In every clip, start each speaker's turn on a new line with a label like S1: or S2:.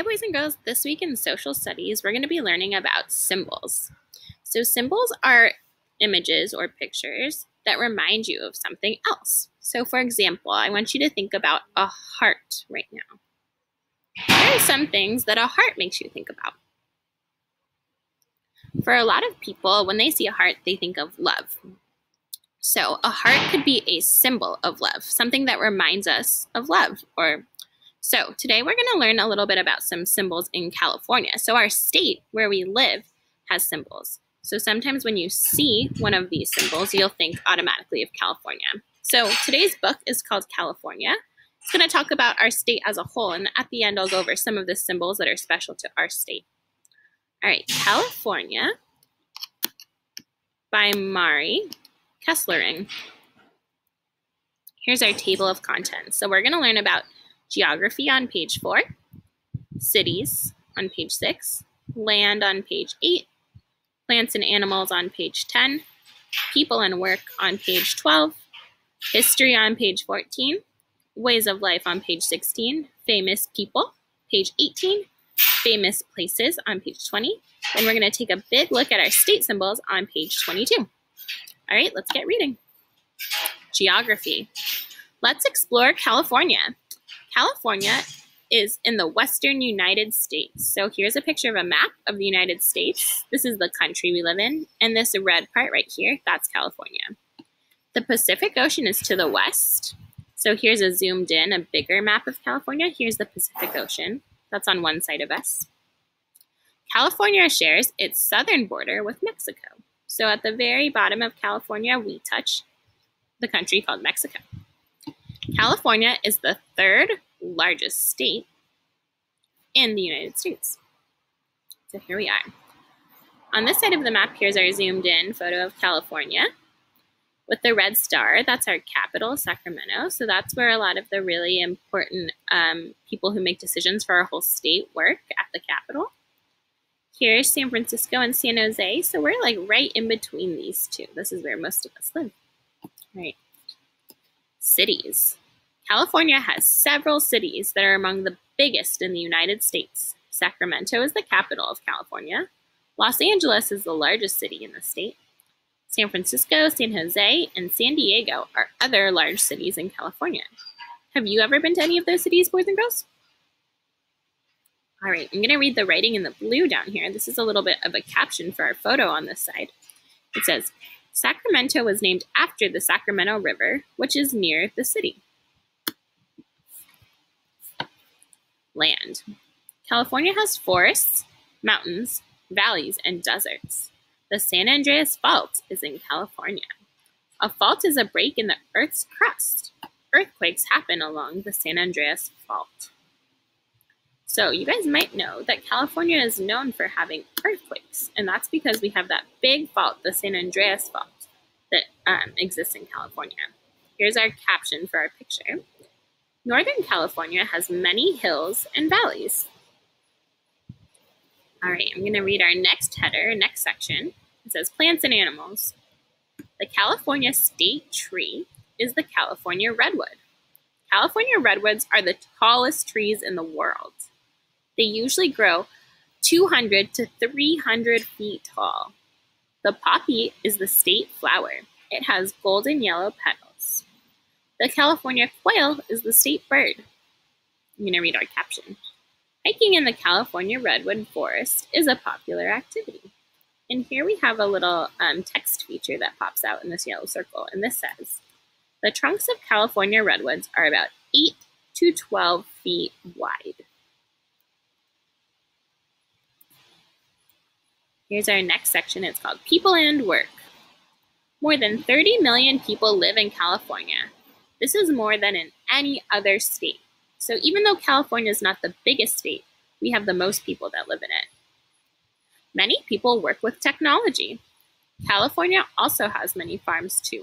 S1: Hi, boys and girls. This week in social studies, we're going to be learning about symbols. So symbols are images or pictures that remind you of something else. So for example, I want you to think about a heart right now. Here are some things that a heart makes you think about. For a lot of people, when they see a heart, they think of love. So a heart could be a symbol of love, something that reminds us of love. So today we're going to learn a little bit about some symbols in California. So our state where we live has symbols. So sometimes when you see one of these symbols, you'll think automatically of California. So today's book is called California. It's going to talk about our state as a whole, and at the end I'll go over some of the symbols that are special to our state. All right, California by Mari Kesslering. Here's our table of contents. So we're going to learn about geography on page 4, cities on page 6, land on page 8, plants and animals on page 10, people and work on page 12, history on page 14, ways of life on page 16, famous people, page 18, famous places on page 20, and we're going to take a big look at our state symbols on page 22. All right, let's get reading. Geography. Let's explore California. California is in the western United States. So here's a picture of a map of the United States. This is the country we live in, and this red part right here, that's California. The Pacific Ocean is to the west. So here's a zoomed in, a bigger map of California. Here's the Pacific Ocean. That's on one side of us. California shares its southern border with Mexico. So at the very bottom of California, we touch the country called Mexico. California is the third largest state in the United States. So here we are. On this side of the map, here's our zoomed in photo of California. With the red star, that's our capital, Sacramento. So that's where a lot of the really important people who make decisions for our whole state work, at the capital. Here's San Francisco and San Jose. So we're like right in between these two. This is where most of us live. All right. Cities. California has several cities that are among the biggest in the United States. Sacramento is the capital of California. Los Angeles is the largest city in the state. San Francisco, San Jose, and San Diego are other large cities in California. Have you ever been to any of those cities, boys and girls? All right, I'm going to read the writing in the blue down here. This is a little bit of a caption for our photo on this side. It says, Sacramento was named after the Sacramento River, which is near the city. Land. California has forests, mountains, valleys, and deserts. The San Andreas Fault is in California. A fault is a break in the Earth's crust. Earthquakes happen along the San Andreas Fault. So you guys might know that California is known for having earthquakes, and that's because we have that big fault, the San Andreas Fault, that exists in California. Here's our caption for our picture. Northern California has many hills and valleys. All right, I'm going to read our next header, next section. It says plants and animals. The California state tree is the California redwood. California redwoods are the tallest trees in the world. They usually grow 200 to 300 feet tall. The poppy is the state flower. It has golden yellow petals. The California quail is the state bird. I'm going to read our caption. Hiking in the California redwood forest is a popular activity. And here we have a little text feature that pops out in this yellow circle, and this says, the trunks of California redwoods are about 8 to 12 feet wide. Here's our next section. It's called People and Work. More than 30 million people live in California. This is more than in any other state. So even though California is not the biggest state, we have the most people that live in it. Many people work with technology. California also has many farms too.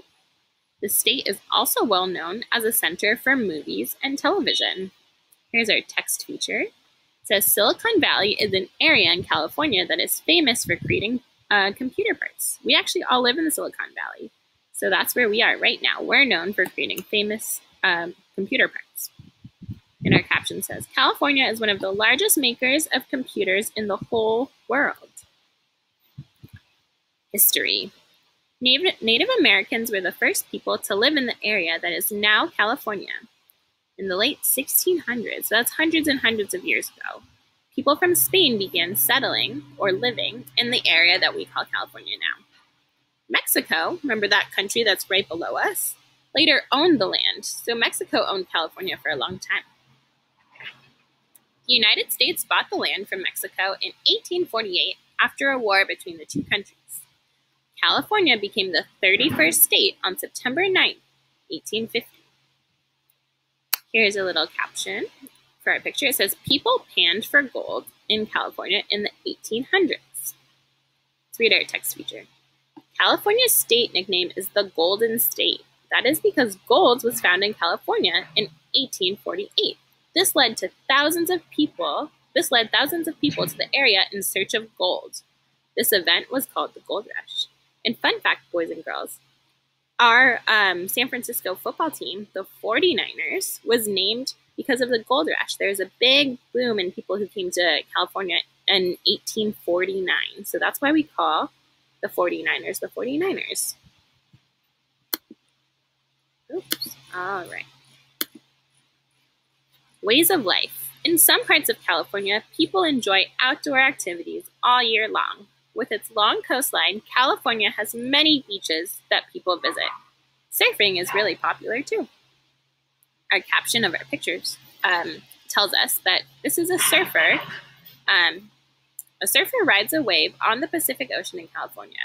S1: The state is also well known as a center for movies and television. Here's our text feature. It says Silicon Valley is an area in California that is famous for creating computer parts. We actually all live in the Silicon Valley. So that's where we are right now. We're known for creating famous computer parts. And our caption says, California is one of the largest makers of computers in the whole world. History. Native Americans were the first people to live in the area that is now California. In the late 1600s, so that's hundreds and hundreds of years ago, people from Spain began settling or living in the area that we call California now. Mexico, remember that country that's right below us, later owned the land, so Mexico owned California for a long time. The United States bought the land from Mexico in 1848 after a war between the two countries. California became the 31st state on September 9, 1850. Here's a little caption for our picture. It says, people panned for gold in California in the 1800s. Let's read our text feature. California's state nickname is the Golden State. That is because gold was found in California in 1848. This led thousands of people to the area in search of gold. This event was called the Gold Rush. And fun fact, boys and girls, our San Francisco football team, the 49ers, was named because of the gold rush. There was a big boom in people who came to California in 1849. So that's why we call the 49ers the 49ers. Oops. All right. Ways of life. In some parts of California, people enjoy outdoor activities all year long. With its long coastline, California has many beaches that people visit. Surfing is really popular too. Our caption of our pictures tells us that this is a surfer. A surfer rides a wave on the Pacific Ocean in California.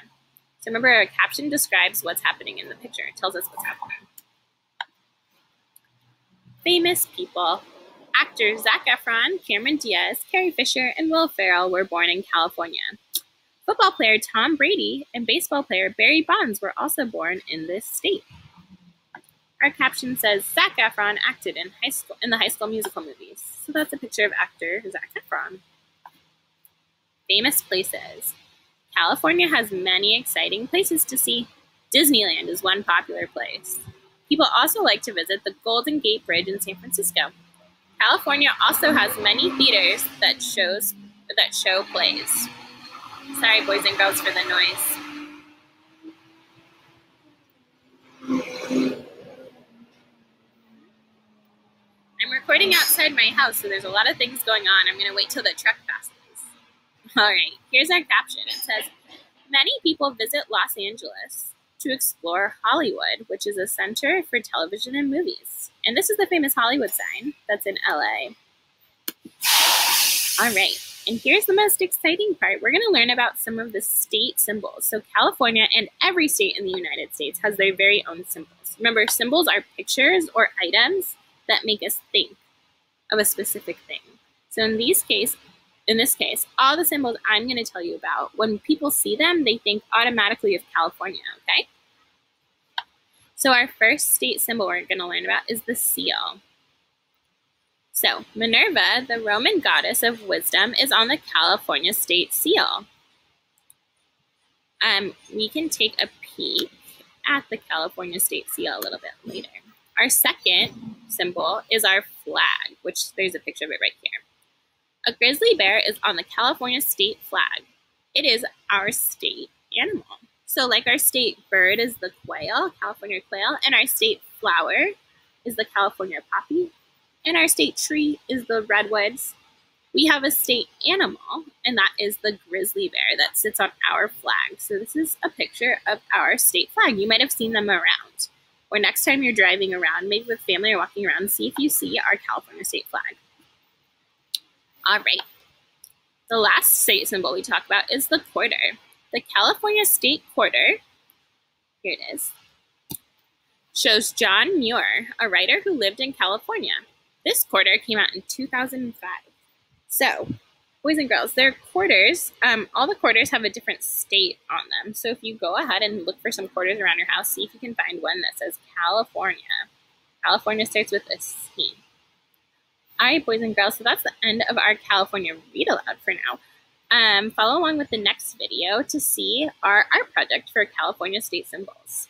S1: So remember, our caption describes what's happening in the picture. It tells us what's happening. Famous people. Actors Zac Efron, Cameron Diaz, Carrie Fisher, and Will Ferrell were born in California. Football player Tom Brady and baseball player Barry Bonds were also born in this state. Our caption says Zac Efron acted in the High School Musical movies. So that's a picture of actor Zac Efron. Famous places. California has many exciting places to see. Disneyland is one popular place. People also like to visit the Golden Gate Bridge in San Francisco. California also has many theaters that show plays. Sorry, boys and girls, for the noise. I'm recording outside my house, so there's a lot of things going on. I'm going to wait till the truck passes. All right, here's our caption. It says, many people visit Los Angeles to explore Hollywood, which is a center for television and movies. And this is the famous Hollywood sign that's in LA. All right, and here's the most exciting part. We're going to learn about some of the state symbols. So California and every state in the United States has their very own symbols. Remember, symbols are pictures or items that make us think of a specific thing. So in this case, all the symbols I'm going to tell you about, when people see them, they think automatically of California, okay? So our first state symbol we're going to learn about is the seal. So Minerva, the Roman goddess of wisdom, is on the California state seal. We can take a peek at the California state seal a little bit later. Our second symbol is our flag, which there's a picture of it right here. A grizzly bear is on the California state flag. It is our state animal. So like our state bird is the quail, California quail, and our state flower is the California poppy, and our state tree is the redwoods. We have a state animal, and that is the grizzly bear that sits on our flag. So this is a picture of our state flag. You might have seen them around. Or next time you're driving around, maybe with family or walking around, see if you see our California state flag. All right. The last state symbol we talk about is the quarter. The California state quarter, here it is, shows John Muir, a writer who lived in California. This quarter came out in 2005. So, boys and girls, their quarters, all the quarters have a different state on them. So if you go ahead and look for some quarters around your house, see if you can find one that says California. California starts with a C. All right, boys and girls, so that's the end of our California Read Aloud for now. Follow along with the next video to see our art project for California state symbols.